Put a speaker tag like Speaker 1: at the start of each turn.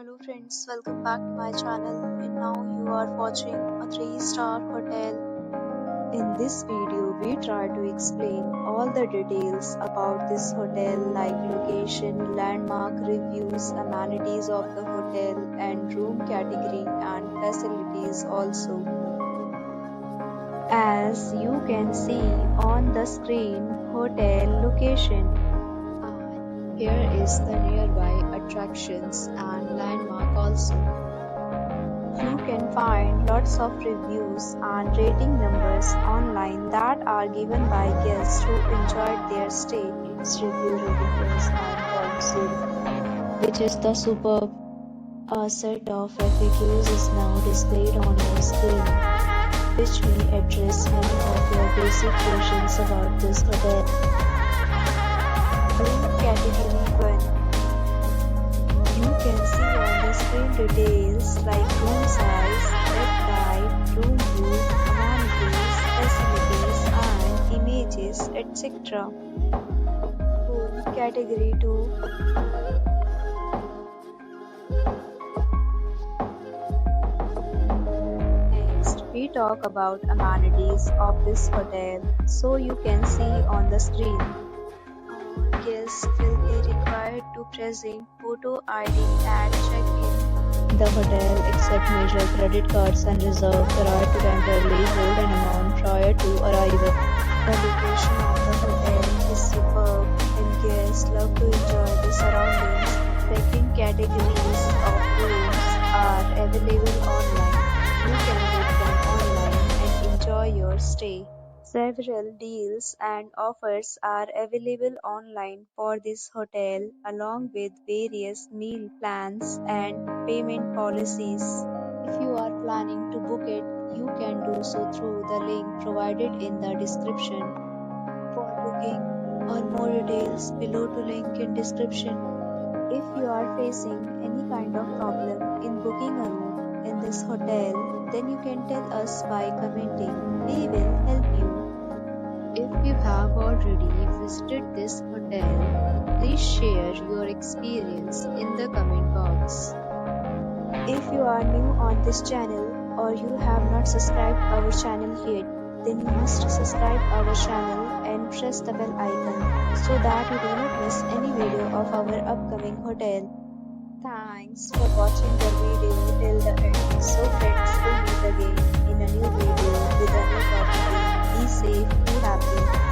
Speaker 1: Hello friends, welcome back to my channel, and now you are watching a 3-star hotel. In this video, we try to explain all the details about this hotel like location, landmark reviews, amenities of the hotel and room category and facilities also. As you can see on the screen, hotel location. Here is the nearby attractions and landmark also. You can find lots of reviews and rating numbers online that are given by guests who enjoyed their stay. Its review rating is 9.0, which is the superb. A set of FAQs is now displayed on your screen, which may address many of your basic questions about this hotel. Room category 1. You can see on the screen details like room size, bed type, room view, amenities, facilities and images, etc. Room category 2. Next, we talk about amenities of this hotel, so you can see on the screen. Guests will be required to present photo ID at check-in. The hotel accepts major credit cards and reserves the right to temporarily hold an amount prior to arrival. The location of the hotel is superb and guests love to enjoy the surroundings. Second categories of rooms are available online. You can book them online and enjoy your stay. Several deals and offers are available online for this hotel, along with various meal plans and payment policies. If you are planning to book it, you can do so through the link provided in the description. For booking or more details, below to link in description. If you are facing any kind of problem in booking a room in this hotel, then you can tell us by commenting. We will help you. If you have already visited this hotel, please share your experience in the comment box. If you are new on this channel or you have not subscribed our channel yet, then you must subscribe our channel and press the bell icon so that you do not miss any video of our upcoming hotel. Thanks for watching the video till the end. So friends, we'll meet again in a new video with a new property. Be safe, be happy.